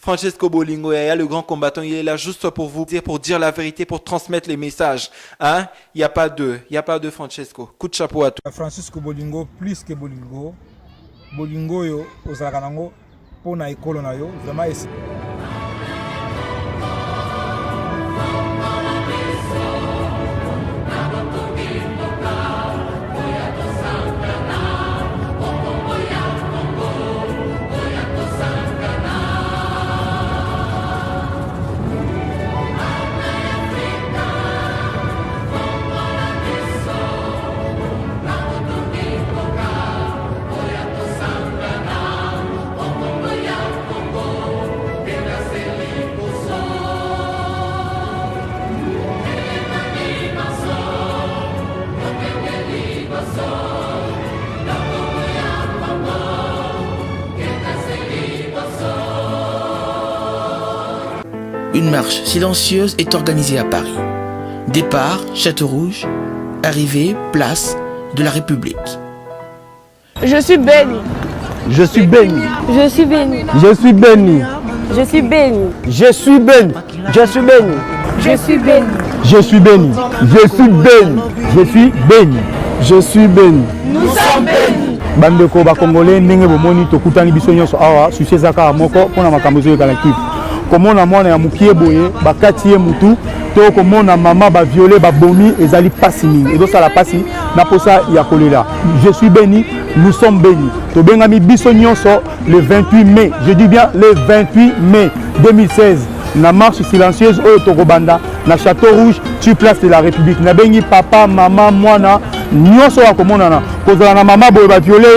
Francesco Bolingo Yaya, le grand combattant, il est là juste pour vous dire, pour dire la vérité, pour transmettre les messages. Hein? Il n'y a pas de Francesco. Coup de chapeau à toi. Francesco Bolingo, plus que Bolingo. Bolingo yo, ozalakanango, pour na école na yo, vraiment. Une marche silencieuse est organisée à Paris. Départ, Château-Rouge. Arrivée, place de la République. Je suis béni. Je suis béni. Je suis béni. Je suis béni. Je suis béni. Je suis béni. Je suis béni. Je suis béni. Je suis béni. Je suis béni. Je suis béni. Je suis béni. Nous sommes bénis. Bandeko ba Congolais ndenge bomoni tokutani biso nyonso awa succès zaka moko pona makambo zo collectif. Komona mwana ya mukie boye bakati ye mutu to komona mama ba violé ba bomi ezali pasi mingi edo sala pasi na posa ya kolela. Je suis béni, nous sommes bénis. To bengami biso nyonso le 28 mai, je dis bien le 28 mai 2016 na marche silencieuse au Tokobanda na Château Rouge sur place de la République. Na bengi papa, maman, mwana nyonso ya komonana kozala na mama boye ba violé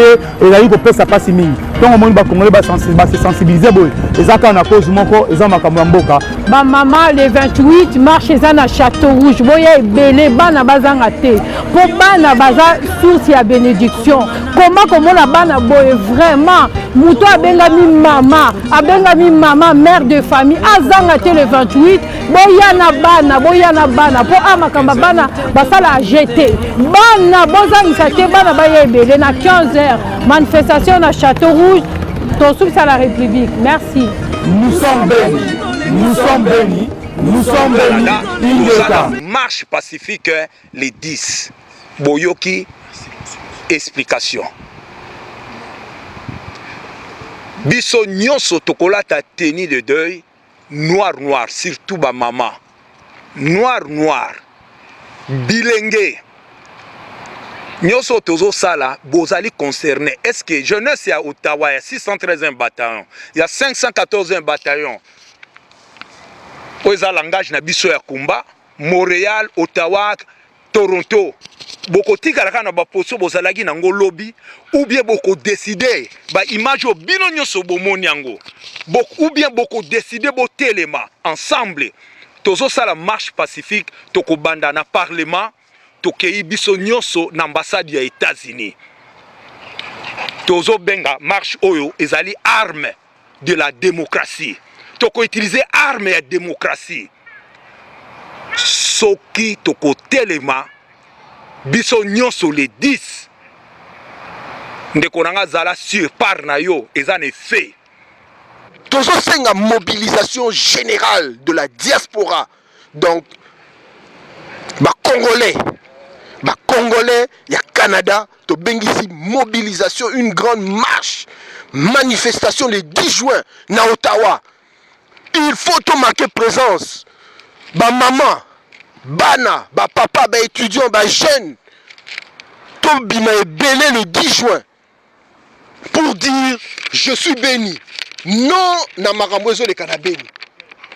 ezali ko pesa pasi mingi. Donc on ba Congolais ba sensibiliser boye ezaka na cause moko eza makambo ya mboka. Ba maman le 28 marche eza na Château Rouge boya ebele bana bazanga te po bana baza source ya bénédiction. Comment la bana boye vraiment muto abengami mama mère de famille azanga te le 28 boya na bana po amakamba bana basala jeter bana bozangisa te bana baye ebele na 15h manifestation na Château Rouge to à la République. Merci. Nous sommes bénis. Nous sommes bénis. Nous sommes bénis. Marche pacifique les 10. Boyoki explication. Biso nyonso tokola ta tenue de deuil noir surtout ba maman. Noir bilenge. Nyonso tozo sala bozali concerné. Est-ce que jeunesse ya Ottawa ya 613e bataillon, il y a 514e bataillon. Oza langage na biso ya Kumba, Montréal, Ottawa, Toronto. Boko tikalaka na ba poso bozalaki nango lobby ou bien boko décider ba image o bino nyonso bomoni yango. Ou bien boko décider bo telema ensemble. Tozo sala marche pacifique toko banda na parlement. Tokei biso nyonso na ambassade ya États-Unis. Tozo benga marche oyo ezali arme de la démocratie. Toko utiliser arme ya démocratie. Soki toko telema biso nyonso les 10. Ndeko nanga zala sur par na yo ezan effet. Tozo senga mobilisation générale de la diaspora. Donc Congolais, il y a Canada, to bengisi mobilisation, une grande marche, manifestation le 10 juin na Ottawa. Il faut to marquer présence. Ba maman, bana, ba papa, ba étudiant, ba jeune, to bima ebele le 10 juin pour dire je suis béni. Non na makambozo le kanabeni.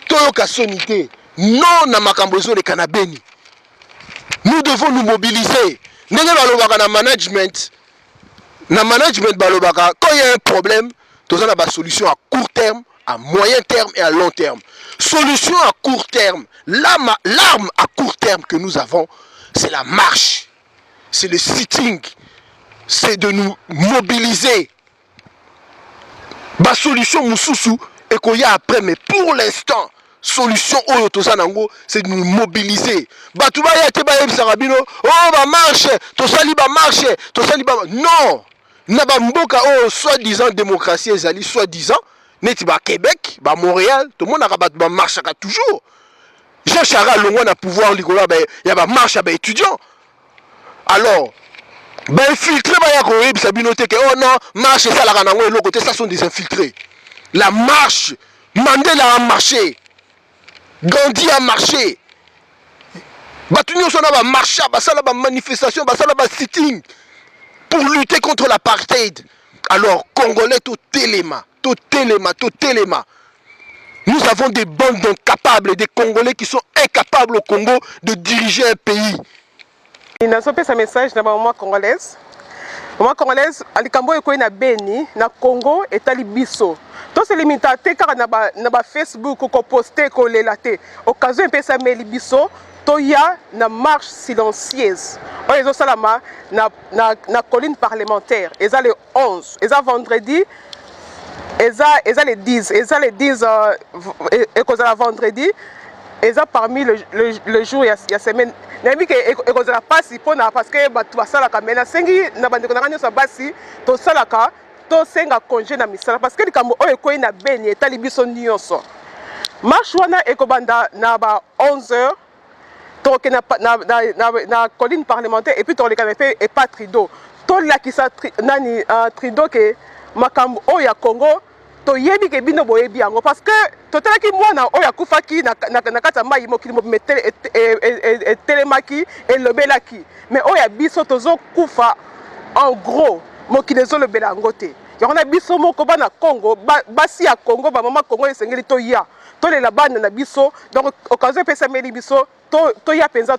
Toyoka sonité. Non na makambozo le kanabeni. Nous devons nous mobiliser. Na management, balobaka, quand il y a un problème, nous avons une solution à court terme, à moyen terme et à long terme. Solution à court terme, l'arme à court terme que nous avons, c'est la marche, c'est le sitting, c'est de nous mobiliser. La solution Moussousou et qu'on y a après, mais pour l'instant, solution oyo tozanango c'est de nous mobiliser. Batouba ya te ba yebisa rabino, oh ba marche, tosali ba marche, tosali ba non. Na ba mboka oh soi-disant démocratie ezali soi-disant neti ba Québec, ba Montréal, tout le monde a marche toujours. Jean Chara Longwa na pouvoir ligola ba ya ba marche ba étudiant. Alors, ba infiltré ba ya ko yebisa bino te que oh non, marche ça la kanango eloko te, ça sont des infiltrés. La marche, Mandela a marché. Gandhi a marché. Batunyo sona ba marche, ba sala ba manifestation, ba sala ba sitting pour lutter contre l'apartheid. Alors, Congolais, tout téléma. Nous avons des bandes d'incapables, des Congolais qui sont incapables au Congo de diriger un pays. Il n'a pas un message dans la maman congolaise. La maman congolaise, Alikambo est na Beni, na Congo et Talibiso. Tout ce limité car na Facebook ou poster ko lelate. Occasion pesa melibiso. Toya na marche silencieuse. Ils ont salama na colline parlementaire. Ils ont les 11. Ils ont vendredi. Ils ont les 10. Ils ont les 10 et cause la vendredi. Ils ont parmi le jour il y a semaine. N'importe que cause la passe parce que tu vas salaka mais na sengi na bande ko na kanyo sa basi to salaka to senga congé na misala parce que likambo oyo ko ina beni etali biso nyonso. Marche wana ekobanda na ba 11h. Donc na colline parlementaire et puis tu les fait et pas Trudeau. To la qui ça nani Trudeau que makambo oya Congo to yebi ke bino boyebi yango parce que totala ki mwana oya kufaki na kata mai mo kilimo metele et telemaki et lobelaki mais oya biso tozo kufa en gros mo kinezo lobela ngote. Yona biso moko bana Congo basi ya Congo ba mama Congo esengeli to ya to le la bande na biso donc occasion pesa meli biso to ya penza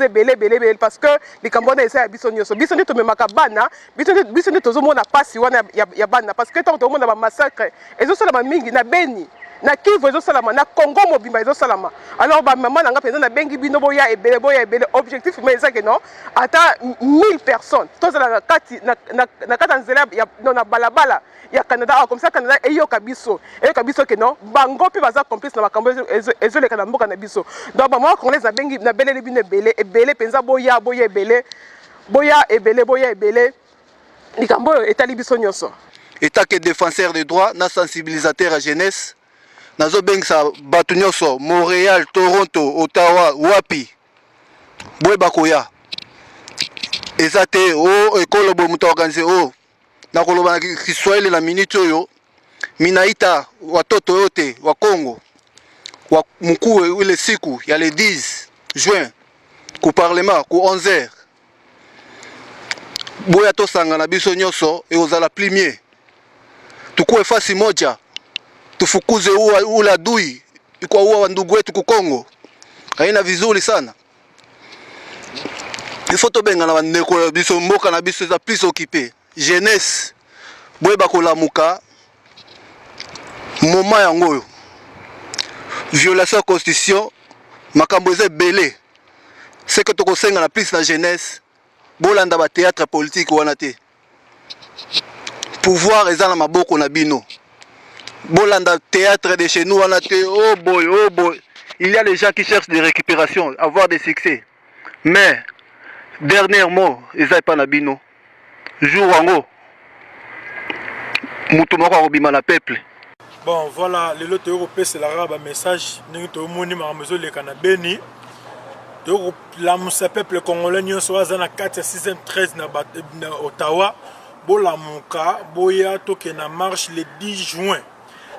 belé parce que les Cambodgiens essaient à bisonioso bisoni to memaka bana bisoni tozo mona pasi wana ya bana parce que tant to mona ba massacre ezo sala ba mingi na Beni na Kivu ezo salama na Congo mobimba ezo salama alors ba maman nga penza na bengi bino boya ebele objectif mais ça que non ata 1000 personnes to la kati na kata nzela ya na balabala ya Canada comme ça Canada eyoka biso que non bango pe baza complice na makambo ezo leka na mboka na biso donc ba moi congolais na bengi na belele bino ebele penza boya ebele likambo etali biso nyonso état que défenseur des droits na sensibilisateur à jeunesse nazo bengisa batu nyonso Montréal, Toronto, Ottawa, wapi boye bakoya ezate o ekolo bo muto organiser o na koloba na Kiswahili na minute oyo minaita watoto yote wa Congo wa mkuu ile siku ya le 10 juin ku parlement ku 11h boya tosanga na biso nyonso eozala premier tukue fasi moja tufukuze ula dui kwa uwa ndugu wetu ku Kongo haina vizuri sana ifoto benga na bandeko biso mboka na biso za plus occupé jeunesse boye bakolamuka moment yango violation de constitution makambo eze belé c'est que tokosenga na plus la jeunesse bolanda ba théâtre politique wana te pouvoir eza na maboko na bino bolanda théâtre de chez nous wana te oh boy il y a les gens qui cherchent des récupérations avoir des succès mais dernier mot eza pas na bino jour wango mutu moko akobima na peuple. Bon voilà lelo toyokopesa c'est la message ndenge tomoni makambo ezoleka na Beni tokolamusa peuple congolais nyonso aza na 4 6e 13 na Ottawa bolamuka boya toke na marche le 10 juin.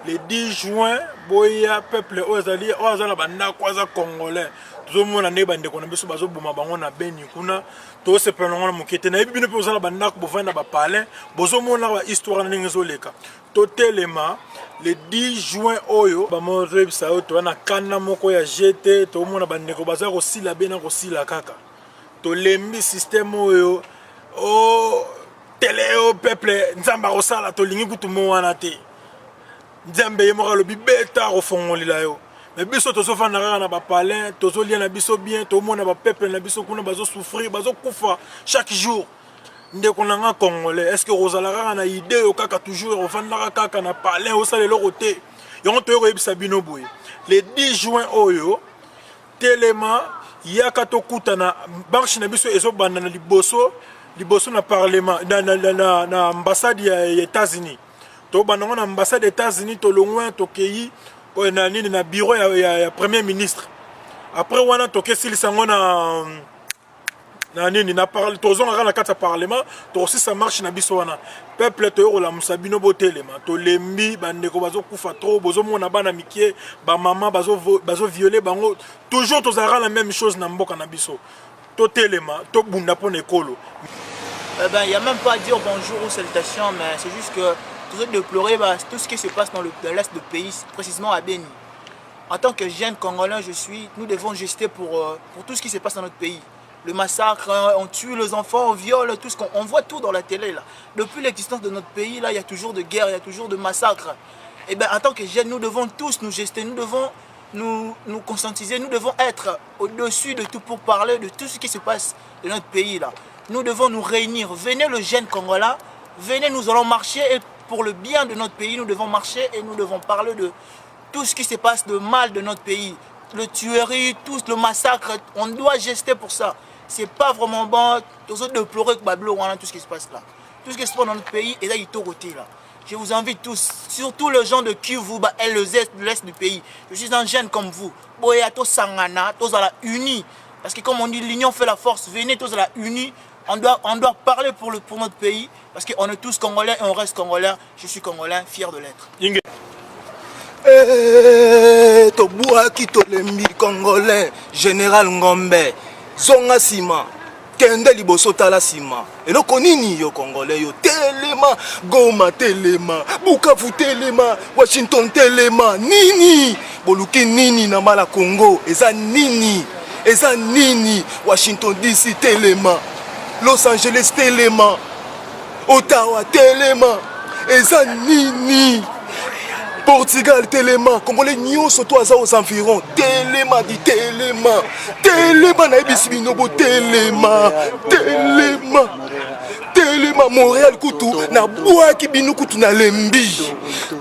Le 10 juin boya peuple ozali ozana bandako aza congolais tozomona ne bandeko na biso bazoboma bango na Beni kuna to se penonga mokete na bino pe ozala bandako bovanda ba palin bozomona ba histoire na ndenge ezoleka totelema le 10 juin oyo ba mozo bisa to na kana moko ya GT to mona bandeko baza ko sila bena ko sila kaka to lembi système oyo o télé au peuple nzamba ko sala to lingi kutu mo wana te nzambe yemoko lobi beta ko fongolila yo mais biso tozo fanda kaka na ba palin tozo lia na biso bien to mona ba peuple na biso kuna bazo souffrir bazo kufa chaque jour ndeko nanga congolais est-ce que rozala kaka na idée yo kaka toujours ofanda kaka na palin o sala le côté yongo to yo ebisa bino boye le 10 juin oyo telema yaka to kutana marche na biso ezo banda na liboso na parlement na ambassade ya États-Unis tobanda na ambassade des États-Unis to loin to kei na nini na bureau ya premier ministre après wana to kesi sango na nini na parle tozon na kati ya parlement to aussi ça marche na biso wana peuple to yola musabino botelema to lembi bandeko bazo kufa trop bozo mona bana mikie ba maman bazo violer bango toujours tozara la même chose na mboka na biso to telema to bunda pona ekolo. Il n'y a même pas à dire bonjour ou salutations, mais c'est juste que tout ça déplorer tout ce qui se passe dans l'est du pays, précisément à Beni. En tant que jeune Congolais, nous devons juster pour tout ce qui se passe dans notre pays. Le massacre, on tue les enfants, on viole, tout ce qu'on voit tout dans la télé. Là. Depuis l'existence de notre pays, là, il y a toujours de guerre, il y a toujours de massacres. Et bien, en tant que jeunes, nous devons tous nous gester, nous devons nous conscientiser, nous devons être au-dessus de tout pour parler de tout ce qui se passe dans notre pays. Là. Nous devons nous réunir. Venez le jeune Congolais, venez, nous allons marcher et pour le bien de notre pays, nous devons marcher et nous devons parler de tout ce qui se passe de mal de notre pays. Le tuerie, tout le massacre, on doit gester pour ça. C'est pas vraiment bon de déplorer tout ce qui se passe là. Tout ce qui se passe dans notre pays est là, il est au côté là. Je vous invite tous, surtout les gens de Kivu et l'est du pays. Je suis un jeune comme vous. Boya to sangana, tous à la unis. Parce que comme on dit, l'union fait la force. Venez tous à la unis. On doit parler pour notre pays. Parce qu'on est tous Congolais et on reste Congolais. Je suis Congolais, fier de l'être. Tobuaki tolembi Congolais, Général Ngombe, Zonga Sima, Kende liboso tala Sima. Eloko nini yo Congolais yo telema, Goma telema, Bukavu telema, Washington telema, nini? Boluki nini na mala Congo, eza nini? Eza nini? Washington DC telema, Los Angeles telema, Ottawa telema, eza nini? Portugal telema, Congolais nyonso to aza aux environs, telema di telema, telema na ebisi binobo telema, telema, telema Montréal kutu na bwaki binu kutu na lembi,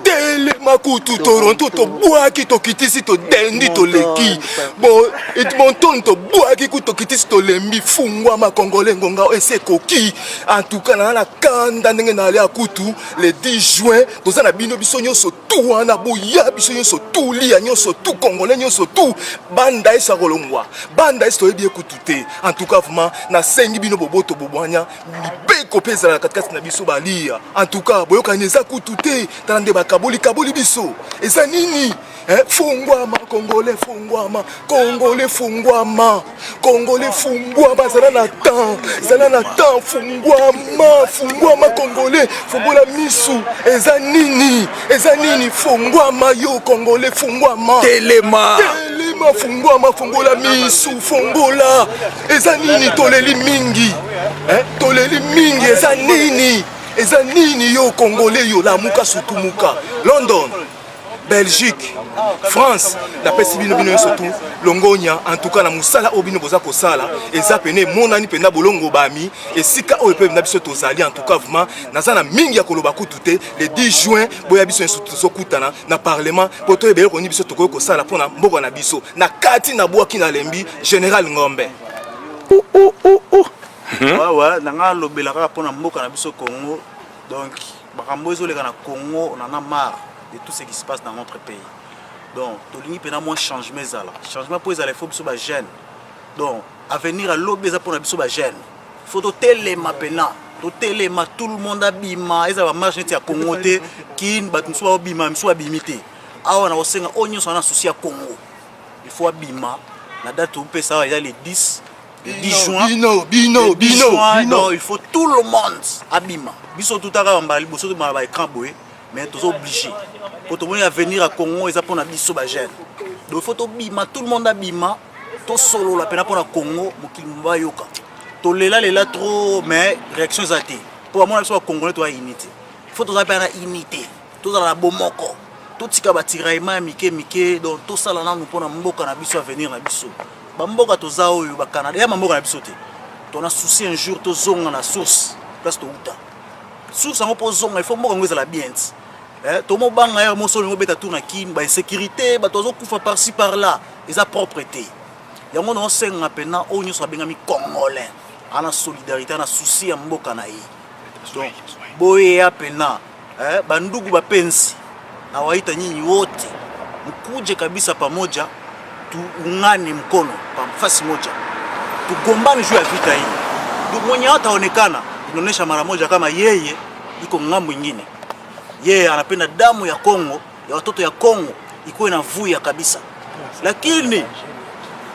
telema kutu Toronto to bwaki to kitisi to dendi to leki, bon Edmonton to bwaki kutu to kitisi to lembi, fungwa ma Congolais ngonga ese koki, en tout cas na kanda ndenge na ale kutu le 10 juin toza na bino biso nyonso tout wana boya biso nyonso tout lia nyonso tout Congolais nyonso tout banda esa kolongwa banda esa toyebi ekutu te. En tout cas vraiment na sengi bino boboto bobwanya mibeko peza na katikati na biso balia. En tout cas boyokani eza kutu te tande bakaboli biso eza nini? Fungwama Congolais fungwama, Congolais fungwama, Congolais fungwama, zala na temps fungwama Congolais fungola misu eza nini? Eza nini fungwama yo Congolais fungwama telema fungwama fungola misu fungola eza nini? Toleli mingi eza nini? Eza nini yo Congolais yo lamuka sutumuka London Belgique, France, la pesi bino surtout Longonia, en tout cas la musala obino boza ko sala, eza pene monani pena bolongo bami, et sika o pe na biso tozali en tout cas vraiment nazana mingi ya koloba kutute le 10 juin boya biso institution kutana na parlement poto ebele ko ni biso toko ko sala pona mboko na biso na kati na bwaki na lembi Général Ngombe. Ouais, nanga lobelaka pona mboka na biso Congo. Donc bakambo ezoleka na Congo, on en a marre de tout ce qui se passe dans notre pays. Donc, Tolini pena moins changement là. Changement pour les faut biso ba jeune. Donc, à venir à l'obéza pour na biso ba jeune. Faut telema pena, telema tout le monde abima, eza ba marche net ya Congo te, kin bat muso abima, muso abimité. Awa na osenga onyo sana souci à Congo. Il faut abima. La date où ça il y a les 10 juin. Bino. Non, il faut tout le monde abima. Biso tout à mbali, biso tout ba écran boé. Mais tous obligés. Pour tout le monde venir à Congo, ils apprennent à biso bagène. Donc il faut tout bima, tout le monde a bima, tout solo la peine pour le Congo, mukimba yoka. Tout les là trop, mais réaction zati. Pour moi, le Congolais doit unité. Il faut tout ça faire unité. Tout dans la bomoko. Tout ce qui va tirer mike, donc tout ça là nous pour mboka na biso à venir na biso. Ba mboka to zao yo ba Canada, ya mboka na biso te. On a souci un jour to zonga na source, place to uta. Source en opposant, il faut mboka ngeza la bien. Tomo banga ya mo solo beta tourna kin ba insécurité ba tozo kufa par-ci par-là eza propreté yango no senga pena o nyoso bengami Congolais ana solidarité ana souci ya mboka na ye donc boye ya pena bandugu bapenzi na waita nyinyi wote mkuje kabisa pamoja, tuungane mkono kwa nafasi moja, tugombane juu ya vita hii. Ndio mwenye hataonekana inaonyesha mara moja kama yeye iko ngambo nyingine, yeye anapenda damu ya Kongo, ya watoto ya Kongo iko inavuya kabisa. Lakini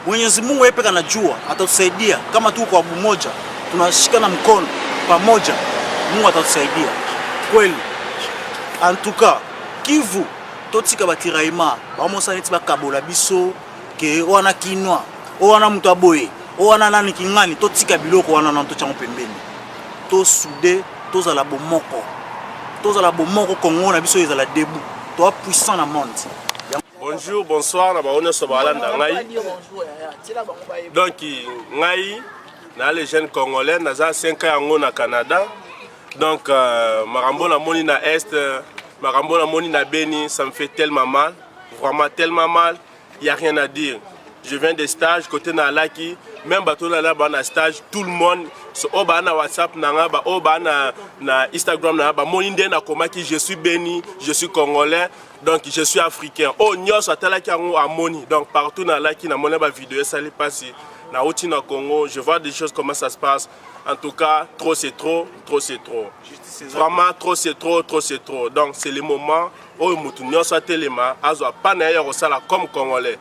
Mwenyezi Mungu yeye pekee anajua atatusaidia kama tu kwa pamoja, tunashikana mkono pamoja, Mungu atatusaidia kweli. Antuka Kivu totika batiraima bamosa neti bakabola biso ke wana kinwa wana mtu aboye wana nani kingani totika biloko wana na mtocha pembeni to sude toza la bomoko Kongo na biso ezala debout to puissant na monde. Bonjour, bonsoir, na baone so balanda ngai. Donc ngai na les jeunes congolais naza 5 ans na Canada. Donc marambo na moni na est, marambo na moni na Beni, ça me fait tellement mal, vraiment tellement mal, il y a rien à dire. Je viens des stages côté na Laki, même bateau là bas na stage, tout le monde so oba na WhatsApp na ba oba na Instagram na ba moni ndena komaki je suis Beni, je suis congolais. Donc je suis africain. Oh nyos atala ki a moni. Donc partout na Laki na moni ba vidéo ça li passer. Na oti na Congo, je vois des choses comment ça se passe. En tout cas, trop c'est trop, trop c'est trop. Vraiment trop c'est trop, trop c'est trop. Donc c'est le moment où mutu nyos atelema azwa pa na ya comme congolais.